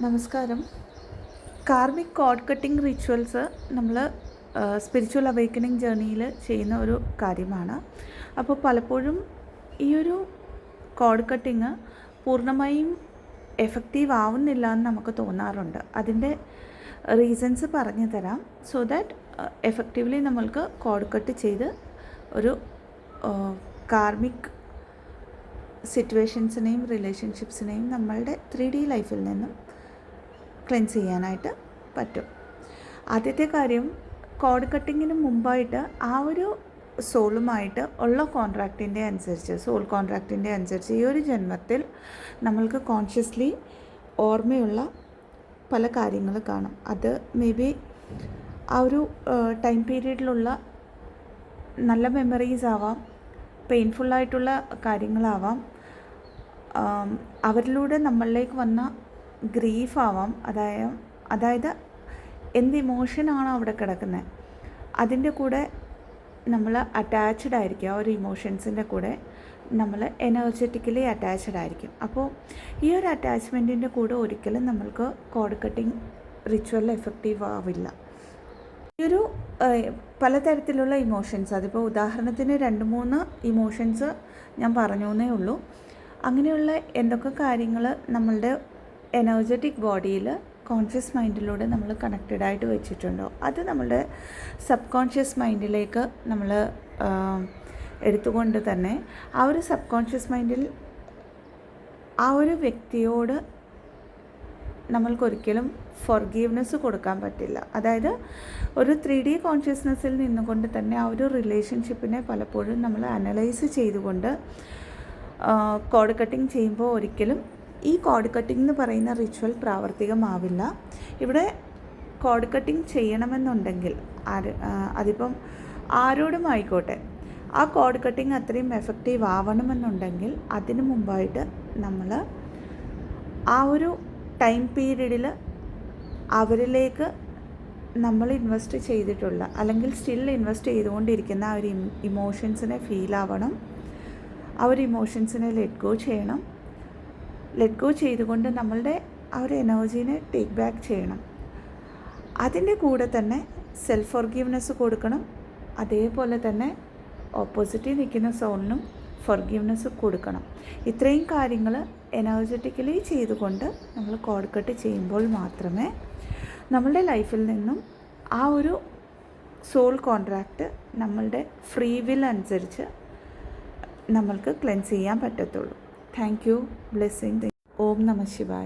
നമസ്കാരം. Karmic code cutting rituals നമ്മൾ spiritual awakening ജേർണിയിൽ ചെയ്യുന്ന ഒരു കാര്യമാണ്. അപ്പോൾ പലപ്പോഴും ഈ ഒരു കോഡ് കട്ടിങ് പൂർണ്ണമായും എഫക്റ്റീവ് ആവുന്നില്ല എന്ന് നമുക്ക് തോന്നാറുണ്ട്. അതിൻ്റെ റീസൺസ് പറഞ്ഞു തരാം, സോ ദാറ്റ് എഫക്റ്റീവ്ലി നമ്മൾക്ക് കോഡ് കട്ട് ചെയ്ത് ഒരു കാർമിക് സിറ്റുവേഷൻസിനെയും റിലേഷൻഷിപ്സിനെയും നമ്മളുടെ 3D ലൈഫിൽ നിന്നും ക്ലെൻസ് ചെയ്യാനായിട്ട് പറ്റും. ആദ്യത്തെ കാര്യം, കോഡ് കട്ടിങ്ങിന് മുമ്പായിട്ട് ആ ഒരു സോളുമായിട്ട് ഉള്ള കോൺട്രാക്റ്റിൻ്റെ അനുസരിച്ച്, സോൾ കോൺട്രാക്റ്റിൻ്റെ അനുസരിച്ച് ഈ ഒരു ജന്മത്തിൽ നമ്മൾക്ക് കോൺഷ്യസ്ലി ഓർമ്മയുള്ള പല കാര്യങ്ങൾ കാണും. അത് മേ ബി ആ ഒരു ടൈം പീരീഡിലുള്ള നല്ല മെമ്മറീസ് ആവാം, പെയിൻഫുള്ളായിട്ടുള്ള കാര്യങ്ങളാവാം, അവരിലൂടെ നമ്മളിലേക്ക് വന്ന ഗ്രീഫാവാം. അതായത് എന്ത് ഇമോഷനാണോ അവിടെ കിടക്കുന്നത് അതിൻ്റെ കൂടെ നമ്മൾ അറ്റാച്ച്ഡ് ആയിരിക്കും. ആ ഒരു ഇമോഷൻസിൻ്റെ കൂടെ നമ്മൾ എനർജറ്റിക്കലി അറ്റാച്ച്ഡ് ആയിരിക്കും. അപ്പോൾ ഈ ഒരു അറ്റാച്ച്മെൻറ്റിൻ്റെ കൂടെ ഒരിക്കലും നമ്മൾക്ക് കോഡ് കട്ടിങ് റിച്വൽ എഫക്റ്റീവ് ആവില്ല. ഈ ഒരു പലതരത്തിലുള്ള ഇമോഷൻസ്, അതിപ്പോൾ ഉദാഹരണത്തിന് 2-3 ഇമോഷൻസ് ഞാൻ പറഞ്ഞു എന്നേ ഉള്ളൂ. അങ്ങനെയുള്ള എന്തൊക്കെ കാര്യങ്ങൾ നമ്മളുടെ എനർജറ്റിക് ബോഡിയിൽ കോൺഷ്യസ് മൈൻഡിലൂടെ നമ്മൾ കണക്റ്റഡ് ആയിട്ട് വെച്ചിട്ടുണ്ടോ അത് നമ്മളുടെ സബ് കോൺഷ്യസ് മൈൻഡിലേക്ക് നമ്മൾ എടുത്തുകൊണ്ട് തന്നെ ആ ഒരു സബ് കോൺഷ്യസ് മൈൻഡിൽ ആ ഒരു വ്യക്തിയോട് നമ്മൾക്കൊരിക്കലും ഫോർഗീവ്നെസ് കൊടുക്കാൻ പറ്റില്ല. അതായത് ഒരു 3D കോൺഷ്യസ്നെസ്സിൽ നിന്നുകൊണ്ട് തന്നെ ആ ഒരു റിലേഷൻഷിപ്പിനെ പലപ്പോഴും നമ്മൾ അനലൈസ് ചെയ്തുകൊണ്ട് കോഡ് കട്ടിങ് ചെയ്യുമ്പോൾ ഒരിക്കലും ഈ കോഡ് കട്ടിംഗ് എന്ന് പറയുന്ന റിച്വൽ പ്രാവർത്തികമാവില്ല. ഇവിടെ കോഡ് കട്ടിംഗ് ചെയ്യണമെന്നുണ്ടെങ്കിൽ അതിപ്പം ആരോടും ആയിക്കോട്ടെ, ആ കോഡ് കട്ടിംഗ് അത്രയും എഫക്റ്റീവ് ആവണമെന്നുണ്ടെങ്കിൽ അതിനു മുമ്പായിട്ട് നമ്മൾ ആ ഒരു ടൈം പീരീഡിൽ അവരിലേക്ക് നമ്മൾ ഇൻവെസ്റ്റ് ചെയ്തിട്ടുള്ള അല്ലെങ്കിൽ സ്റ്റിൽ ഇൻവെസ്റ്റ് ചെയ്തുകൊണ്ടിരിക്കുന്ന ആ ഒരു ഇമോഷൻസിനെ ഫീൽ ആവണം. ആ ഒരു ഇമോഷൻസിനെ ലെറ്റ് ഗോ ചെയ്യണം. ലെറ്റ് ഗോ ചെയ്തുകൊണ്ട് നമ്മളുടെ ആ ഒരു എനർജീനെ ടേക്ക് ബാക്ക് ചെയ്യണം. അതിൻ്റെ കൂടെ തന്നെ സെൽഫ് ഫോർഗീവ്നെസ് കൊടുക്കണം. അതേപോലെ തന്നെ ഓപ്പോസിറ്റിൽ നിൽക്കുന്ന സോളിനും ഫോർഗീവ്നെസ് കൊടുക്കണം. ഇത്രയും കാര്യങ്ങൾ എനർജറ്റിക്കലി ചെയ്തുകൊണ്ട് നമ്മൾ കോഡ് കട്ട് ചെയ്യുമ്പോൾ മാത്രമേ നമ്മളുടെ ലൈഫിൽ നിന്നും ആ ഒരു സോൾ കോൺട്രാക്റ്റ് നമ്മളുടെ ഫ്രീ വിൽ അനുസരിച്ച് നമ്മൾക്ക് ക്ലെൻസ് ചെയ്യാൻ പറ്റത്തുള്ളൂ. Thank you. ബ്ലെസ്സിങ്. ഓം നമഃ ശിവായ.